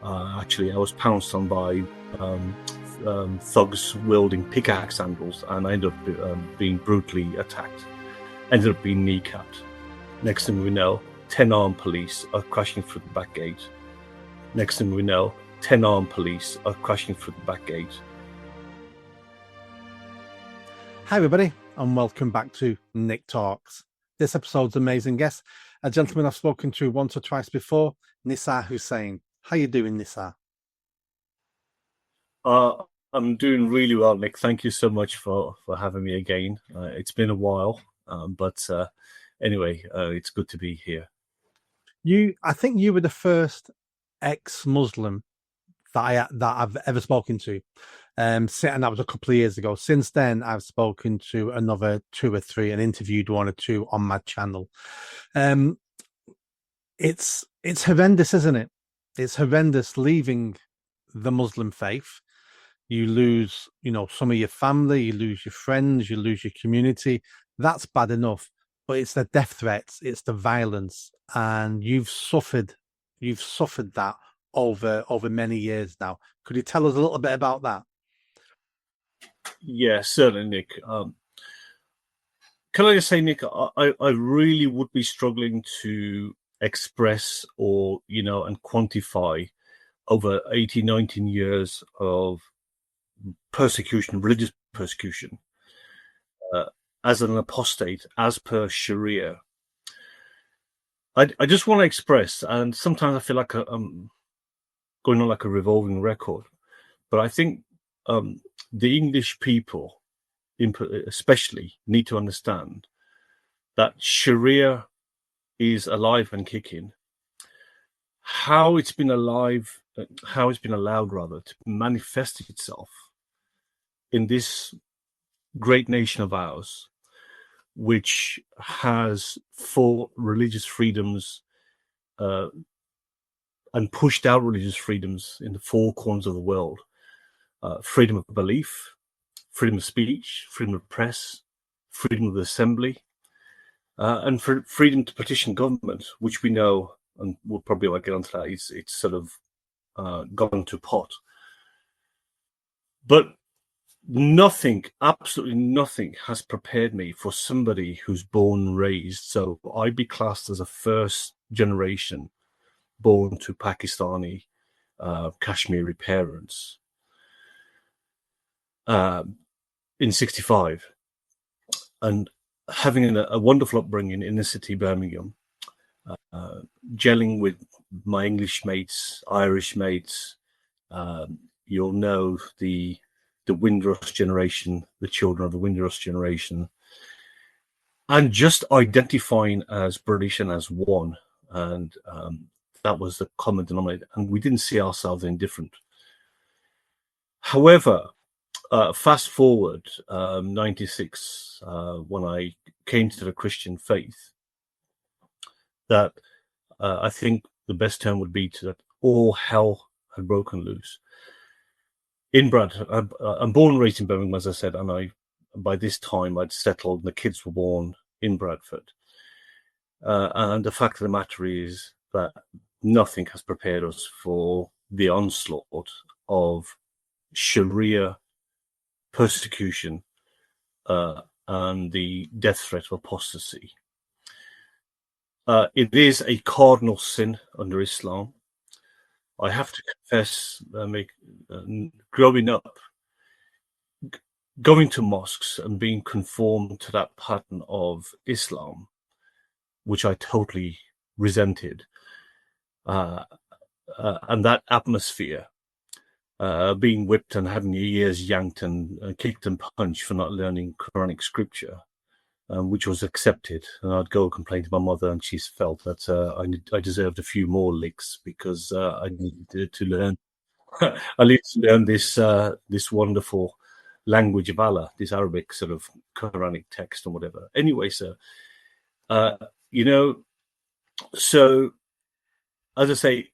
Actually, I was pounced on by thugs wielding pickaxe handles, and I ended up being brutally attacked. Ended up being kneecapped. Next thing we know, 10 armed police are crashing through the back gate. Next thing we know, 10 armed police are crashing through the back gate. Hi everybody, and welcome back to Nick Talks. This episode's amazing guest, a gentleman I've spoken to once or twice before, Nissar Hussain. How you doing, Nissar? I'm doing really well, Nick. Thank you so much for having me again. It's been a while, but anyway, it's good to be here. I think you were the first ex-Muslim that I've ever spoken to, and that was a couple of years ago. Since then, I've spoken to another two or three and interviewed one or two on my channel. It's horrendous, isn't it? It's horrendous leaving the Muslim faith. You lose, some of your family, you lose your friends, you lose your community. That's bad enough, but it's the death threats, it's the violence, and you've suffered that over many years now. Could you tell us a little bit about that? Yeah, certainly, Nick. Can I just say, Nick, I really would be struggling to express or, and quantify over 18, 19 years of persecution, religious persecution, as an apostate, as per Sharia. I just want to express, and sometimes I feel like I'm going on like a revolving record, but I think the English people, especially, need to understand that Sharia is alive and kicking. How it's been allowed to manifest itself in this great nation of ours, which has fought religious freedoms and pushed out religious freedoms in the four corners of the world. Freedom of belief, freedom of speech, freedom of press, freedom of assembly, and freedom to petition government, which we know, and we'll probably get onto that, it's sort of gone to pot. But nothing, absolutely nothing, has prepared me for somebody who's born and raised. So I'd be classed as a first generation born to Pakistani, Kashmiri parents in 65, and having a wonderful upbringing in the city, Birmingham, gelling with my English mates, Irish mates. You'll know the Windrush generation, the children of the Windrush generation, and just identifying as British and as one. And that was the common denominator. And we didn't see ourselves any different. However, fast forward 96, when I came to the Christian faith, that I think the best term would be that all hell had broken loose. In Bradford, I'm born and raised in Birmingham, as I said, and by this time I'd settled and the kids were born in Bradford. And the fact of the matter is that nothing has prepared us for the onslaught of Sharia persecution and the death threat of apostasy. It is a cardinal sin under Islam. I have to confess, growing up, going to mosques and being conformed to that pattern of Islam, which I totally resented, and that atmosphere, being whipped and having your ears yanked and kicked and punched for not learning Quranic scripture, which was accepted. And I'd go complain to my mother, and she felt that I deserved a few more licks because I needed to learn. I needed to learn this wonderful language of Allah, this Arabic sort of Quranic text and whatever. Anyway, so so as I say,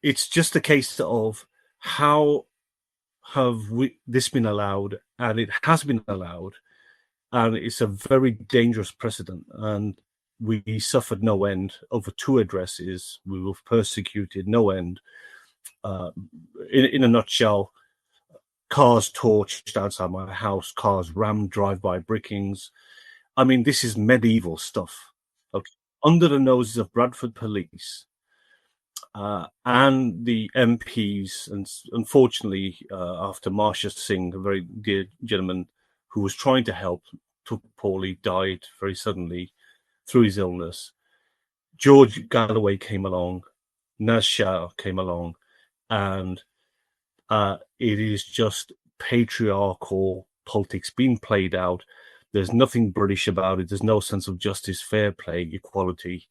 it's just a case of how have this been allowed, and it has been allowed. And it's a very dangerous precedent. And we suffered no end over two addresses. We were persecuted no end. in a nutshell, cars torched outside my house, cars rammed, drive-by brickings. I mean, this is medieval stuff. Okay, under the noses of Bradford police and the MPs, and unfortunately, after Marsha Singh, a very dear gentleman who was trying to help, took poorly, died very suddenly through his illness. George Galloway came along, Nissar came along, and it is just patriarchal politics being played out. There's nothing British about it. There's no sense of justice, fair play, equality,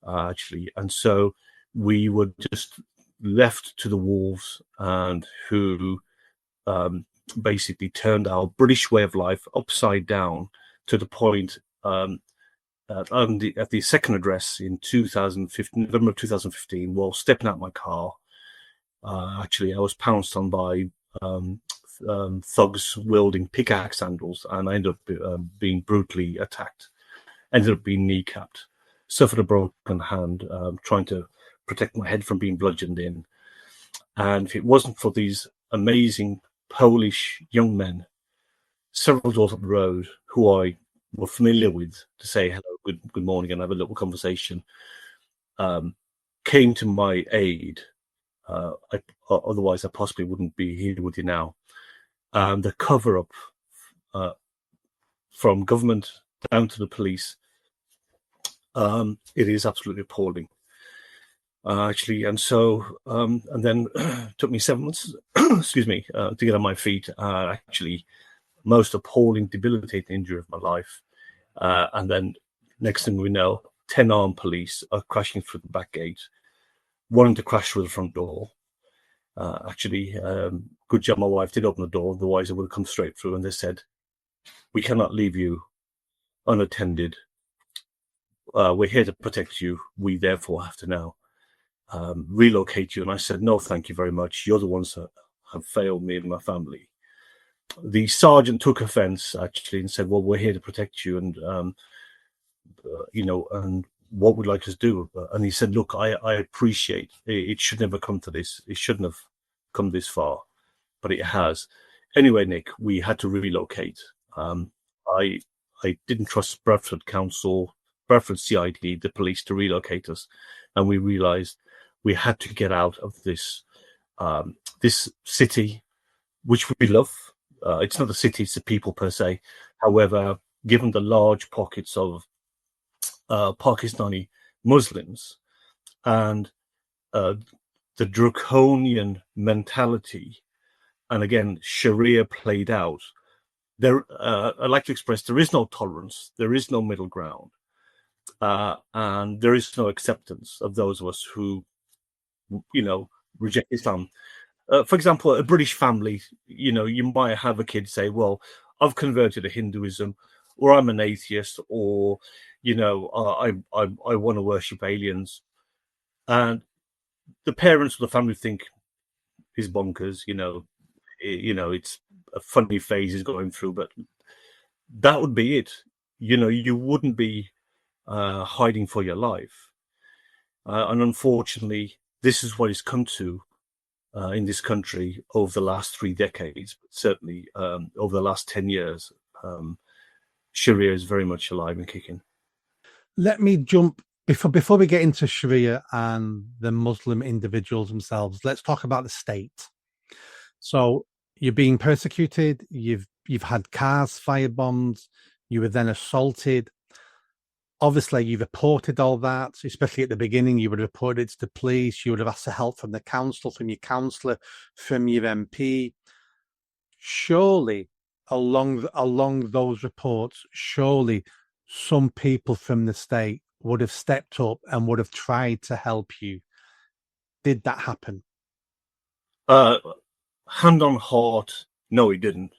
actually. And so we were just left to the wolves, and who basically turned our British way of life upside down to the point at the second address in 2015, November of 2015, while stepping out my car. Actually, I was pounced on by thugs wielding pickaxe handles, and I ended up being brutally attacked. Ended up being kneecapped. Suffered a broken hand, trying to protect my head from being bludgeoned in. And if it wasn't for these amazing Polish young men, several doors up the road, who I were familiar with, to say hello, good morning, and have a little conversation, came to my aid. Otherwise, I possibly wouldn't be here with you now. The cover-up from government down to the police, it is absolutely appalling, actually. And so, and then it took me 7 months, excuse me, to get on my feet. Actually, most appalling, debilitating injury of my life. And then, next thing we know, 10 armed police are crashing through the back gate, wanting to crash through the front door. Actually, good job my wife did open the door, otherwise it would have come straight through. And they said, "We cannot leave you unattended. We're here to protect you. We therefore have to now relocate you." And I said, "No, thank you very much. You're the ones that have failed me and my family." The sergeant took offense, actually, and said, "Well, we're here to protect you, and and what would you like us to do?" And he said, "Look, I appreciate it should never come to this. It shouldn't have come this far, but it has." Anyway, Nick, we had to relocate. I didn't trust Bradford Council, Bradford CID, the police, to relocate us, and we realised we had to get out of this this city, which we love. It's not a city; it's the people per se. However, given the large pockets of Pakistani Muslims and the draconian mentality, and again, Sharia played out, there, I like to express, there is no tolerance, there is no middle ground, and there is no acceptance of those of us who, reject Islam. For example, a British family, you might have a kid say, "Well, I've converted to Hinduism," or "I'm an atheist," or I want to worship aliens, and the parents of the family think he's bonkers. It's a funny phase he's going through, but that would be it. You wouldn't be hiding for your life, and unfortunately, this is what it's come to in this country over the last 3 decades, but certainly over the last 10 years. Sharia is very much alive and kicking. Let me jump before we get into Sharia and the Muslim individuals themselves. Let's talk about the state. So you're being persecuted. You've had cars firebombed. You were then assaulted. Obviously, you reported all that, especially at the beginning. You would have reported it to the police. You would have asked for help from the council, from your councillor, from your MP. Surely, along those reports, surely some people from the state would have stepped up and would have tried to help you. Did that happen? Hand on heart, no, it didn't.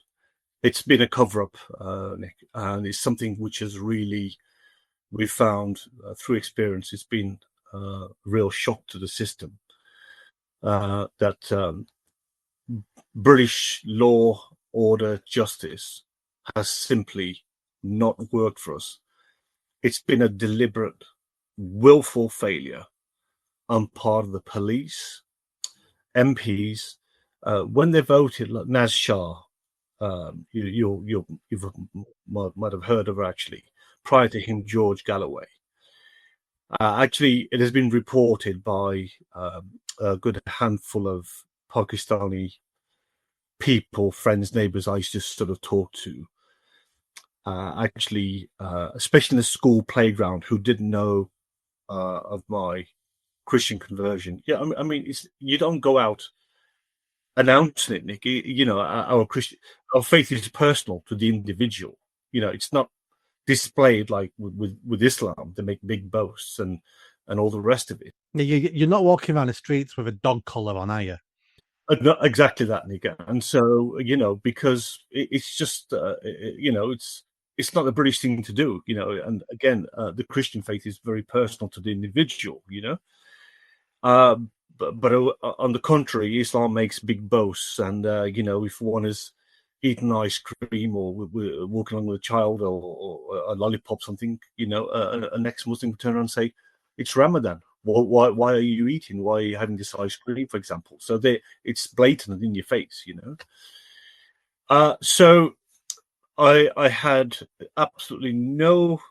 It's been a cover-up, Nick, and it's something which has really, we found through experience, it's been a real shock to the system that British law, order, justice has simply not worked for us. It's been a deliberate, willful failure on part of the police MPs, when they voted, like Nissar, might have heard of her actually. Prior to him, George Galloway. Actually, it has been reported by a good handful of Pakistani people, friends, neighbours I used to sort of talk to. Especially in the school playground, who didn't know of my Christian conversion. Yeah, I mean, you don't go out announcing it, Nick. Our faith is personal to the individual. It's not displayed like with Islam. They make big boasts and all the rest of it. You're not walking around the streets with a dog collar on, are you? Not exactly that, Nick. And so, because it's just, it's not a British thing to do, and again, the Christian faith is very personal to the individual, but on the contrary, Islam makes big boasts, and if one is eating ice cream or walking along with a child or a lollipop, something, an ex-Muslim would turn around and say, "It's Ramadan. Why are you eating? Why are you having this ice cream?" For example. So it's blatant in your face, So I had absolutely no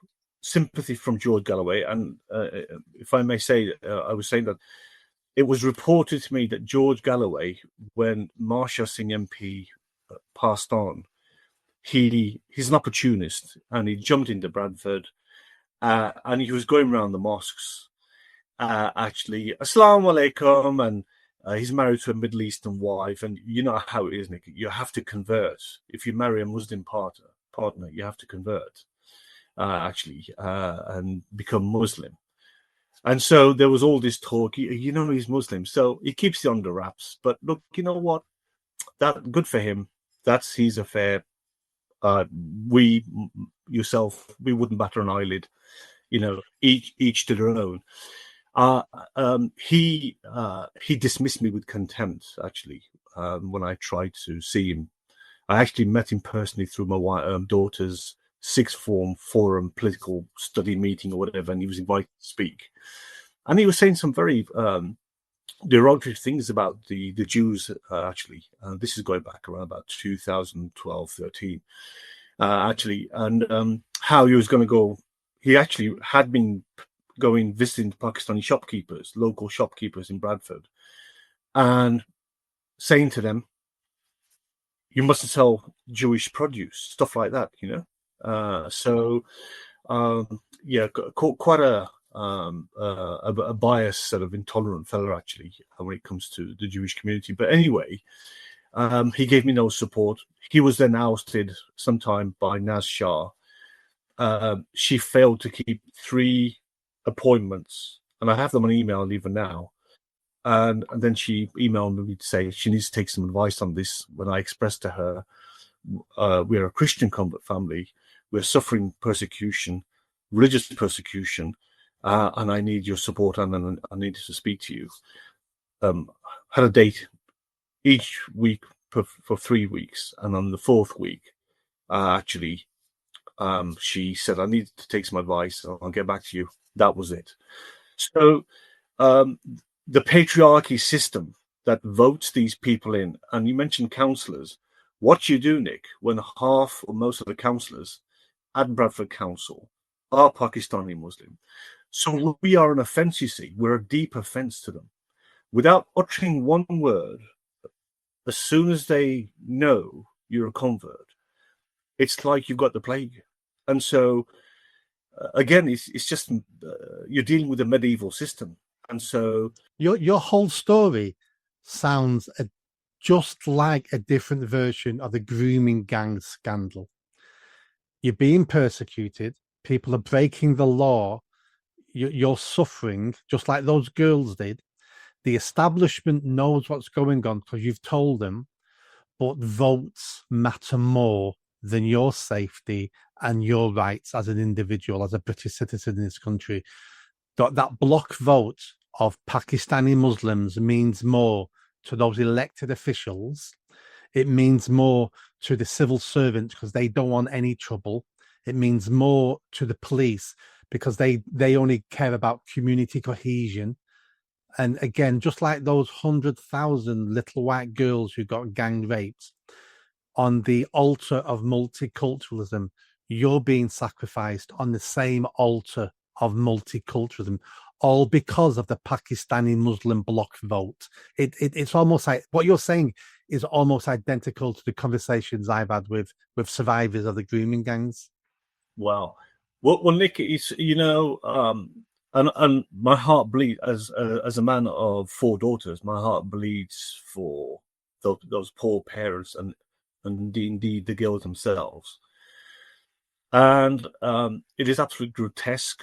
sympathy from George Galloway, and if I may say, I was saying that it was reported to me that George Galloway, when Marsha Singh MP passed on, he's an opportunist, and he jumped into Bradford, and he was going around the mosques, actually, Assalamu alaikum, and he's married to a Middle Eastern wife, and you know how it is, Nick. You have to convert. If you marry a Muslim partner, you have to convert, and become Muslim. And so there was all this talk, he's Muslim, so he keeps it under wraps. But look, you know what? That good for him. That's his affair. We wouldn't batter an eyelid. Each to their own. He dismissed me with contempt. Actually, when I tried to see him, I actually met him personally through my daughter's sixth form forum political study meeting or whatever, and he was invited to speak. And he was saying some very derogatory things about the Jews, actually. This is going back around about 2012, 13, actually. And how he was going to go. He actually had been going visiting Pakistani shopkeepers, local shopkeepers in Bradford, and saying to them, "You mustn't sell Jewish produce," stuff like that, quite a biased, sort of intolerant fellow, actually, when it comes to the Jewish community. But anyway, he gave me no support. He was then ousted sometime by Naz Shah. She failed to keep 3 appointments, and I have them on email even now. And then she emailed me to say she needs to take some advice on this. When I expressed to her, we're a Christian convert family, we're suffering persecution, religious persecution, and I need your support, and I need to speak to you. Had a date each week for 3 weeks, and on the 4th week, she said, "I need to take some advice. I'll get back to you." That was it. So the patriarchy system that votes these people in, and you mentioned councillors. What you do, Nick, when half or most of the councillors at Bradford Council are Pakistani Muslim. So we are an offence, you see. We're a deep offence to them. Without uttering one word, as soon as they know you're a convert, it's like you've got the plague. And so, again, it's just you're dealing with a medieval system. And so your whole story sounds just like a different version of the grooming gang scandal. You're being persecuted. People are breaking the law. You're suffering just like those girls did. The establishment knows what's going on because you've told them, but votes matter more than your safety and your rights as an individual, as a British citizen in this country. That block vote of Pakistani Muslims means more to those elected officials. It means more to the civil servants because they don't want any trouble. It means more to the police because they only care about community cohesion. And again, just like those 100,000 little white girls who got gang raped, on the altar of multiculturalism, you're being sacrificed on the same altar of multiculturalism, all because of the Pakistani Muslim bloc vote. It's almost like what you're saying is almost identical to the conversations I've had with survivors of the grooming gangs. Wow. Well, Nick, it's and my heart bleeds as a man of four daughters. My heart bleeds for those poor parents and indeed the girls themselves. And it is absolutely grotesque.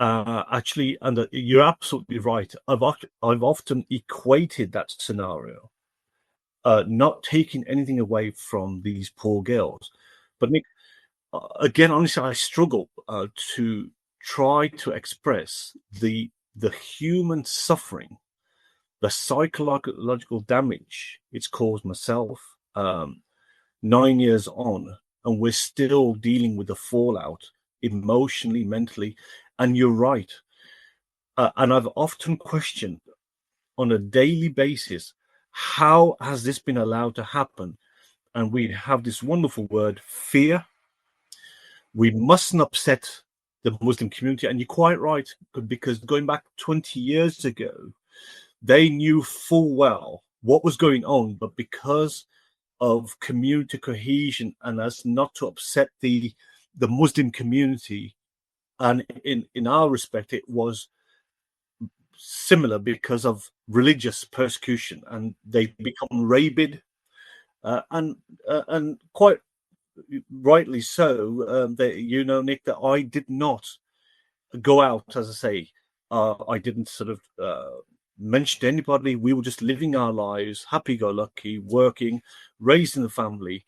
Actually, and you're absolutely right. I've often equated that scenario, not taking anything away from these poor girls, but Nick, again, honestly, I struggle to try to express the human suffering, the psychological damage it's caused myself. 9 years on, and we're still dealing with the fallout emotionally, mentally. And you're right. And I've often questioned on a daily basis, how has this been allowed to happen? And we have this wonderful word, fear. We mustn't upset the Muslim community. And you're quite right, because going back 20 years ago, they knew full well what was going on, but because of community cohesion and as not to upset the Muslim community, and in our respect, it was similar because of religious persecution, and they become rabid, and quite rightly so. Nick, that I did not go out, as I say. I didn't sort of mention to anybody. We were just living our lives, happy-go-lucky, working, raising the family,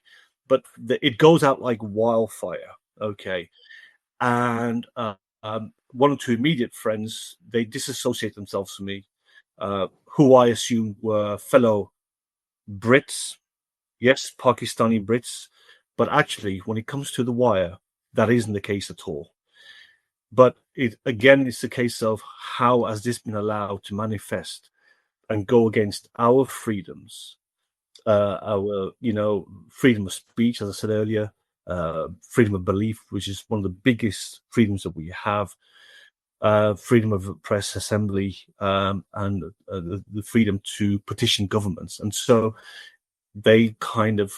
but it goes out like wildfire. Okay, and one or two immediate friends, they disassociate themselves from me, who I assumed were fellow Brits, yes, Pakistani Brits, but actually, when it comes to the wire, that isn't the case at all. But it's a case of how has this been allowed to manifest and go against our freedoms, our freedom of speech, as I said earlier, freedom of belief, which is one of the biggest freedoms that we have, freedom of press, assembly, and the freedom to petition governments. And so they kind of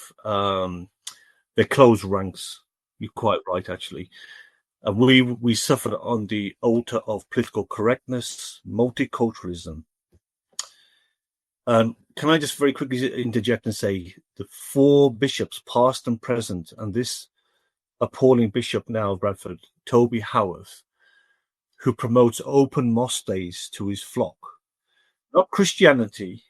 they close ranks. You're quite right, actually. And we suffered on the altar of political correctness, multiculturalism. Can I just very quickly interject and say the four bishops, past and present, and this appalling bishop now of Bradford, Toby Howarth, who promotes open mosque days to his flock, not Christianity,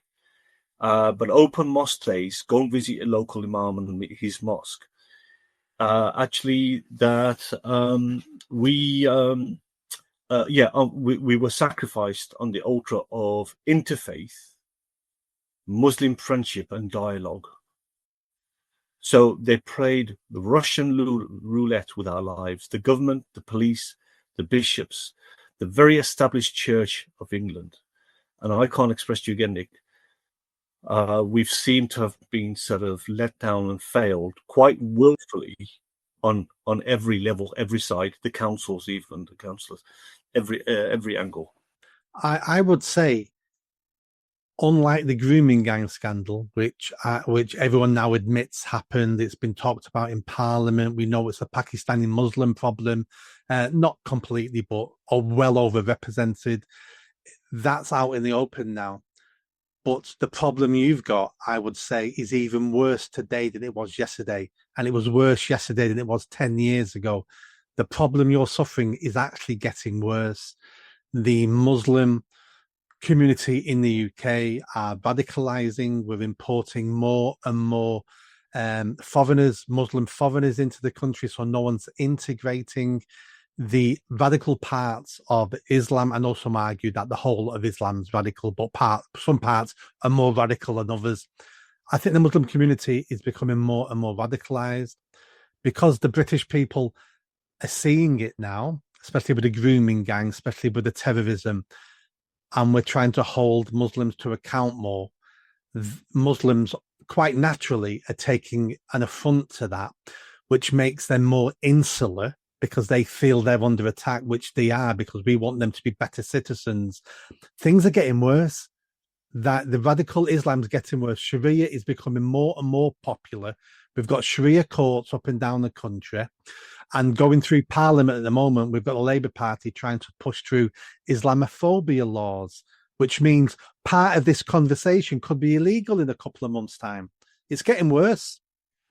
but open mosque days. Go and visit a local imam and his mosque. Actually, that we were sacrificed on the altar of interfaith, Muslim friendship and dialogue. So they played the Russian roulette with our lives, the government, the police, the bishops, the very established Church of England. And I can't express to you again, Nick, we've seemed to have been sort of let down and failed quite willfully on every level, every side, the councils, even the councillors, every angle. I would say, unlike the grooming gang scandal, which everyone now admits happened, it's been talked about in Parliament. We know it's a Pakistani Muslim problem, not completely, but well overrepresented. That's out in the open now. But the problem you've got, I would say, is even worse today than it was yesterday. And it was worse yesterday than it was 10 years ago. The problem you're suffering is actually getting worse. The Muslim community in the UK are radicalizing. We're importing more and more foreigners, Muslim foreigners into the country, so no one's integrating. The radical parts of Islam, and also argue that the whole of Islam is radical, but some parts are more radical than others. I think the Muslim community is becoming more and more radicalized because the British people are seeing it now, especially with the grooming gang, especially with the terrorism. and we're trying to hold Muslims to account more, Muslims quite naturally are taking an affront to that, which makes them more insular because they feel they're under attack, which they are, because we want them to be better citizens. Things are getting worse. That the radical Islam's getting worse. Sharia is becoming more and more popular. We've got Sharia courts up and down the country. And going through Parliament at the moment, we've got the Labour Party trying to push through Islamophobia laws, which means part of this conversation could be illegal in a couple of months' time. It's getting worse.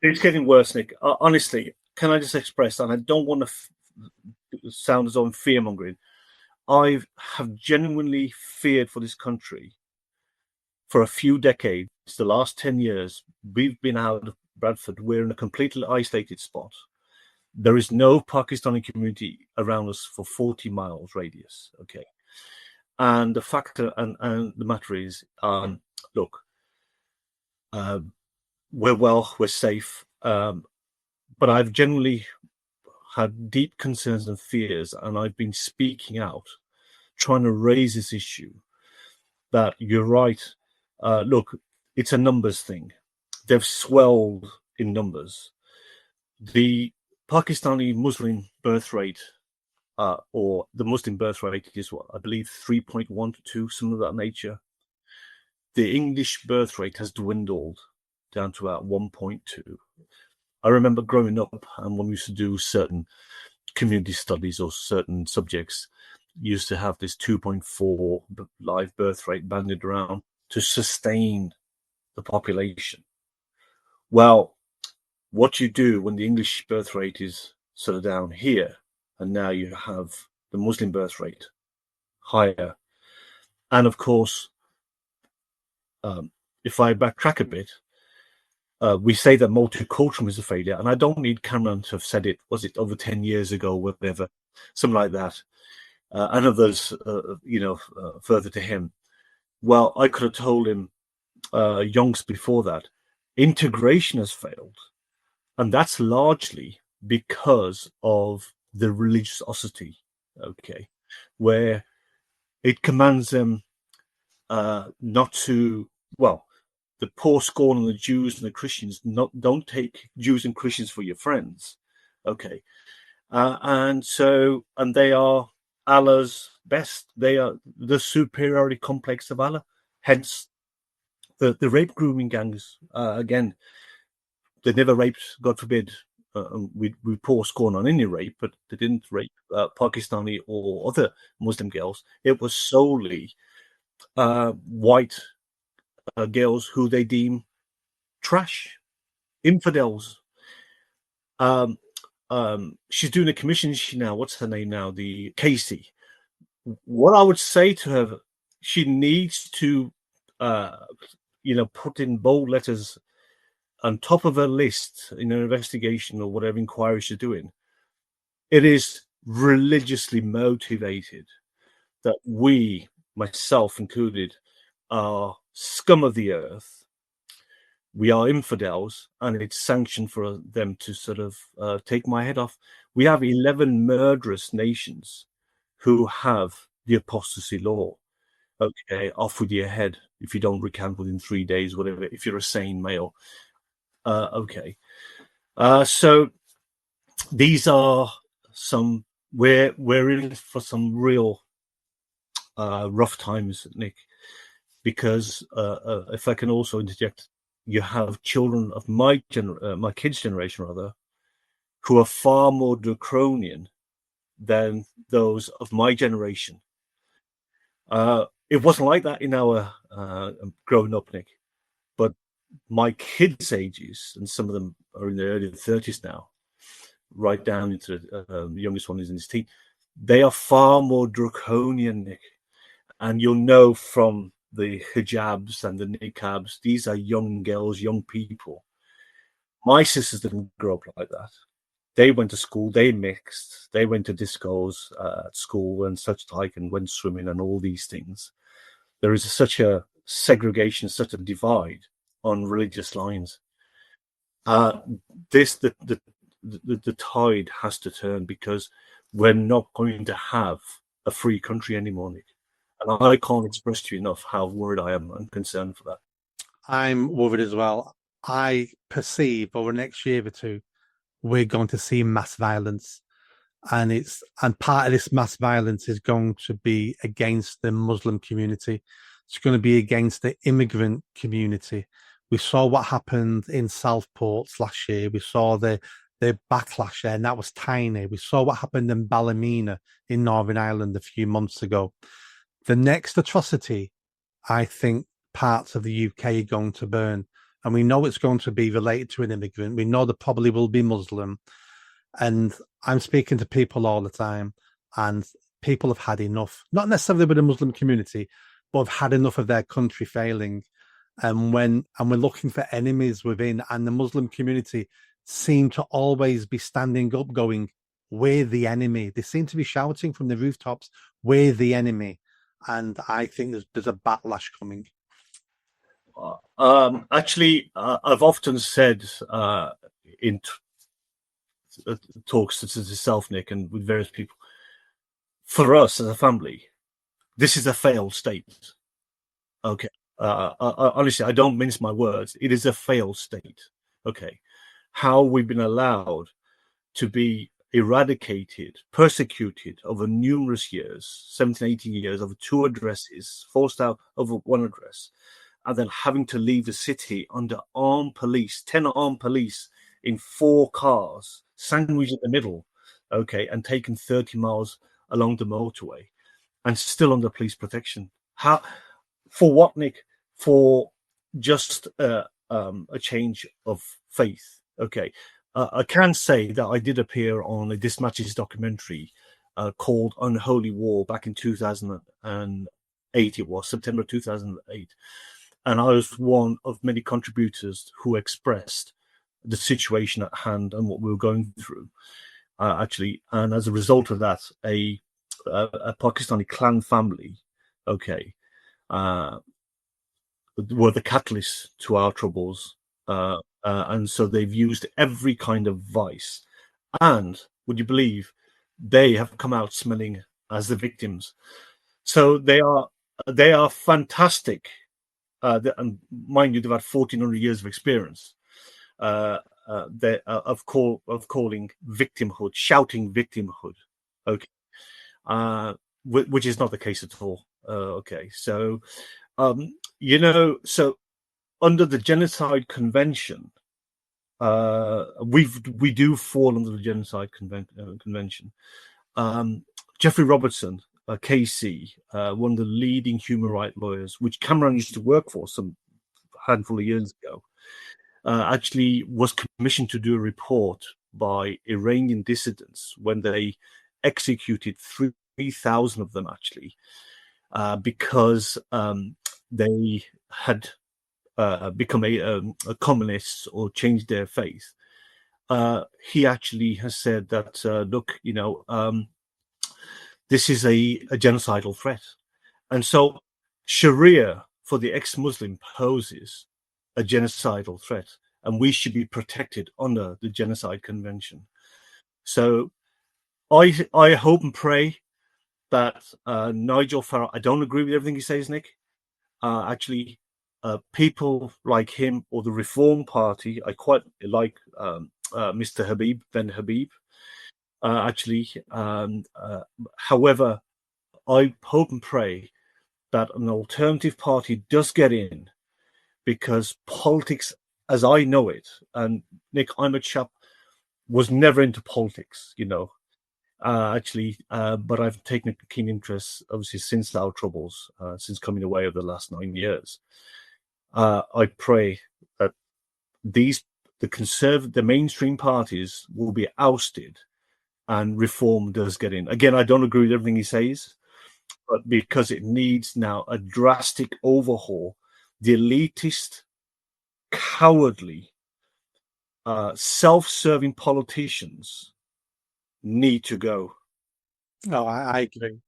It's getting worse, Nick. Honestly, can I just express, and I don't want to sound as though I'm fear-mongering, I have genuinely feared for this country for a few decades. The last 10 years, we've been out of Bradford. We're in a completely isolated spot. There is no Pakistani community around us for 40 miles radius. Okay. And the factor and the matter is, look, we're safe. But I've generally had deep concerns and fears, and I've been speaking out, trying to raise this issue that you're right. Look, it's a numbers thing. They've swelled in numbers. The Pakistani Muslim birth rate, or the Muslim birth rate is what, I believe 3.1 to 2, something of that nature. The English birth rate has dwindled down to about 1.2. I remember growing up, and when we used to do certain community studies or certain subjects, used to have this 2.4 live birth rate banded around to sustain the population. Well, what you do when the English birth rate is sort of down here, and now you have the Muslim birth rate higher. And of course, if I backtrack a bit, we say that multiculturalism is a failure, and I don't need Cameron to have said it. Was it over 10 years ago, whatever, something like that, and others, further to him. Well, I could have told him yonks before that. Integration has failed, and that's largely because of the religiosity, okay, where it commands them not to, well, the poor scorn on the Jews and the Christians. Don't take Jews and Christians for your friends, okay? And they are Allah's best. They are the superiority complex of Allah. Hence, the rape grooming gangs. Again, they never raped, God forbid. We pour scorn on any rape, but they didn't rape Pakistani or other Muslim girls. It was solely white girls who they deem trash, infidels. She's doing a commission now. What's her name now? The Casey. What I would say to her, she needs to, put in bold letters on top of her list in an investigation or whatever inquiry she's doing. It is religiously motivated that we, myself included, are scum of the earth. We are infidels, and it's sanctioned for them to sort of take my head off. We have 11 murderous nations who have the apostasy law. Okay, off with your head if you don't recant within 3 days, whatever, if you're a sane male. Okay. So these are some, we're in for some real rough times, Nick, because if I can also interject, you have children of my kids' generation, rather, who are far more draconian than those of my generation. It wasn't like that in our growing up, Nick, but my kids' ages, and some of them are in their early 30s now, right down into the youngest one is in his teen. They are far more draconian, Nick, and you'll know from the hijabs and the niqabs, these are young girls, young people. My sisters didn't grow up like that. They went to school, they mixed, they went to discos at school and such like, and went swimming and all these things. There is such a segregation, such a divide on religious lines. The tide has to turn, because we're not going to have a free country anymore, Nick. And I can't express to you enough how worried I am and concerned for that. I'm worried as well. I perceive over the next year or two, we're going to see mass violence. And part of this mass violence is going to be against the Muslim community. It's going to be against the immigrant community. We saw what happened in Southport last year. We saw the backlash there, and that was tiny. We saw what happened in Ballymena in Northern Ireland a few months ago. The next atrocity, I think parts of the UK are going to burn. And we know it's going to be related to an immigrant. We know there probably will be Muslim. And I'm speaking to people all the time, and people have had enough, not necessarily with the Muslim community, but have had enough of their country failing. And we're looking for enemies within, and the Muslim community seem to always be standing up, going, "We're the enemy." They seem to be shouting from the rooftops, "We're the enemy." And I think there's a backlash coming. Actually, I've often said in talks such as yourself, Nick, and with various people, for us as a family, this is a failed state. Okay. Honestly, I don't mince my words. It is a failed state. Okay. How we've been allowed to be eradicated, persecuted over numerous years, 17, 18 years, over 2 addresses, forced out over 1 address, and then having to leave the city under armed police, 10 armed police in 4 cars, sandwiched in the middle, okay, and taken 30 miles along the motorway, and still under police protection. How? For what, Nick? For just a change of faith. Okay. I can say that I did appear on a This Matches documentary called Unholy War back in 2008. It was September 2008. And I was one of many contributors who expressed the situation at hand and what we were going through, actually. And as a result of that, a Pakistani clan family, okay, were the catalyst to our troubles. And so they've used every kind of vice. And would you believe they have come out smelling as the victims? So they are fantastic. And mind you, they've had 1,400 years of experience. Of calling victimhood, shouting victimhood. Okay. Which is not the case at all. Okay. So, so under the Genocide Convention, we do fall under the Genocide Convention. Jeffrey Robertson, KC, one of the leading human rights lawyers, which Cameron used to work for some handful of years ago, actually was commissioned to do a report by Iranian dissidents when they executed 3,000 of them, actually, because they had become a communist or changed their faith. He actually has said that, look, this is a genocidal threat. And so Sharia for the ex-Muslim poses a genocidal threat, and we should be protected under the Genocide Convention. So I hope and pray that Nigel Farage, I don't agree with everything he says, Nick. Actually, people like him or the Reform Party, I quite like Mr. Habib, Ben Habib. However, I hope and pray that an alternative party does get in, because politics, as I know it, and Nick, I'm a chap, was never into politics, but I've taken a keen interest, obviously, since our troubles, since coming away over the last 9 years. I pray that the mainstream parties will be ousted and reform does get in. Again, I don't agree with everything he says, but because it needs now a drastic overhaul, the elitist, cowardly, self-serving politicians need to go. Oh, I agree.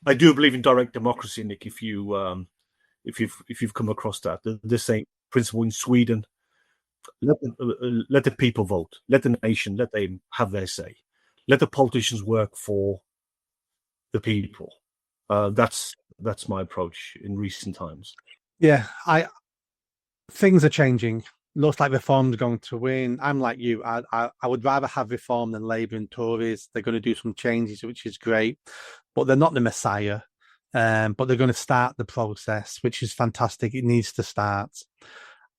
I do believe in direct democracy, Nick. If you've come across that, the same principle in Sweden. Let the people vote. Let the nation, let them have their say. Let the politicians work for the people. That's That's my approach in recent times. Yeah, things are changing. Looks like Reform's going to win. I'm like you. I would rather have Reform than Labour and Tories. They're going to do some changes, which is great, but they're not the Messiah. But they're going to start the process, which is fantastic. It needs to start.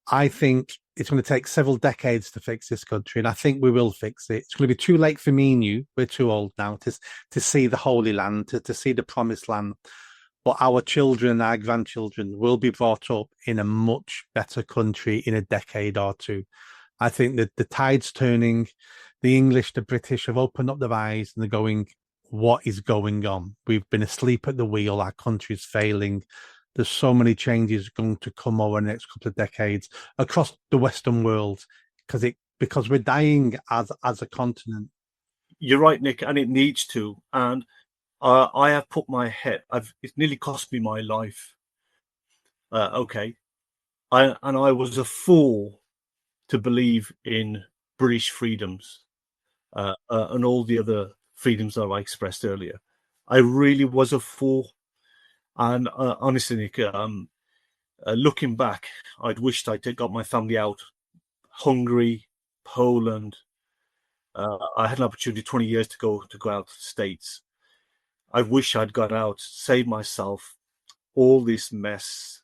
I think it's going to take several decades to fix this country, and I think we will fix it. It's going to be too late for me and you. We're too old now to see the Holy Land, to see the Promised Land. But our children, our grandchildren will be brought up in a much better country in a decade or two. I think that the tide's turning. The English, the British have opened up their eyes and they're going, what is going on? We've been asleep at the wheel. Our country's failing. There's so many changes going to come over the next couple of decades across the Western world because we're dying as a continent. You're right, Nick, and it needs to. And I have put my head. It's nearly cost me my life. Okay, I was a fool to believe in British freedoms and all the other freedoms that I expressed earlier. I really was a fool. And honestly, Nick, looking back, I'd wished I'd got my family out. Hungary, Poland. I had an opportunity 20 years to go out to the States. I wish I'd got out, saved myself all this mess,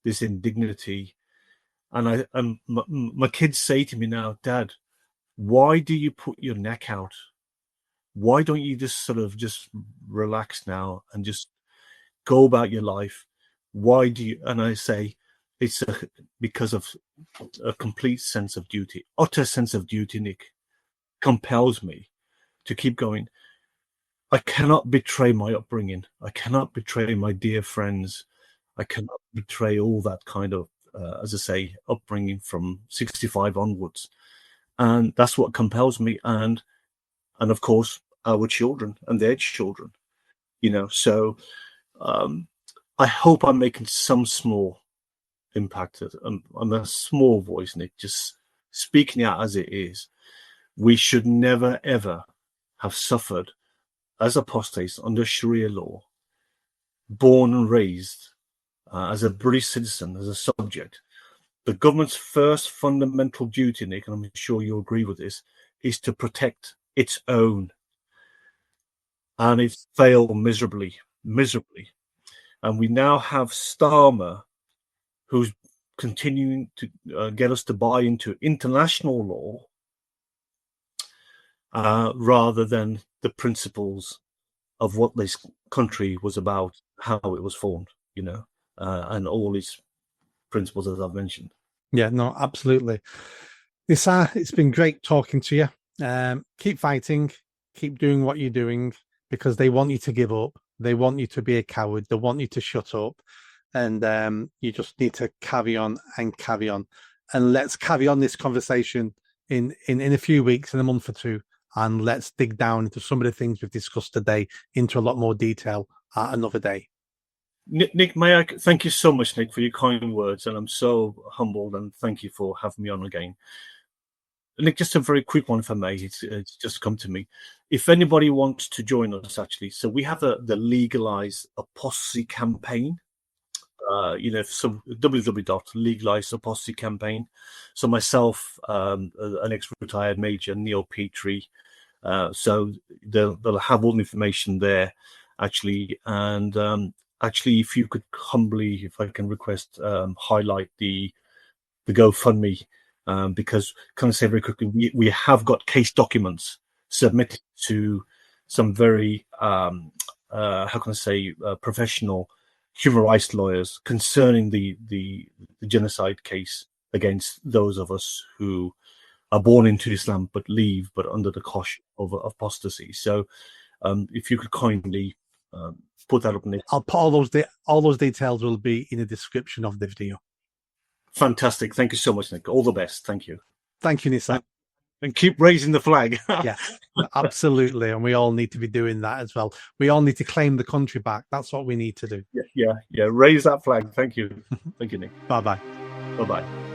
this indignity. And my kids say to me now, Dad, why do you put your neck out? Why don't you just sort of just relax now and just go about your life? Why do you? And I say, it's because of a complete sense of duty, utter sense of duty, Nick, compels me to keep going. I cannot betray my upbringing. I cannot betray my dear friends. I cannot betray all that kind of, as I say, upbringing from 65 onwards. And that's what compels me. And of course, our children and their children, so I hope I'm making some small impact. I'm a small voice, Nick, just speaking out as it is. We should never, ever have suffered as apostates under Sharia law, born and raised as a British citizen, as a subject. The government's first fundamental duty, Nick, and I'm sure you'll agree with this, is to protect its own. And it's failed miserably. And we now have Starmer, who's continuing to get us to buy into international law rather than the principles of what this country was about, how it was formed, and all its principles, as I've mentioned. Yeah, no, absolutely. Nissar, it's been great talking to you. Keep fighting, keep doing what you're doing, because they want you to give up. They want you to be a coward. They want you to shut up. And you just need to carry on and carry on. And let's carry on this conversation in a few weeks, in a month or two. And let's dig down into some of the things we've discussed today into a lot more detail another day. Nick, may I thank you so much, Nick, for your kind words. And I'm so humbled, and thank you for having me on again. Nick, just a very quick one, if I may. It's just come to me. If anybody wants to join us, actually, so we have the Legalize Apostasy campaign. So www.legalize apostasy campaign. So myself, an ex-retired major, Neil Petrie. So they'll have all the information there, actually. And actually, if you could humbly, if I can request, highlight the GoFundMe. Because, can I say very quickly, we have got case documents submitted to some very, professional human rights lawyers concerning the genocide case against those of us who are born into Islam but leave, but under the cosh of apostasy. So, if you could kindly put that up, Nick. I'll put all those details will be in the description of the video. Fantastic. Thank you so much, Nick. All the best. Thank you. Thank you, Nissar. And keep raising the flag. Yeah, absolutely. And we all need to be doing that as well. We all need to claim the country back. That's what we need to do. Yeah. Raise that flag. Thank you. Thank you, Nick. Bye-bye. Bye-bye.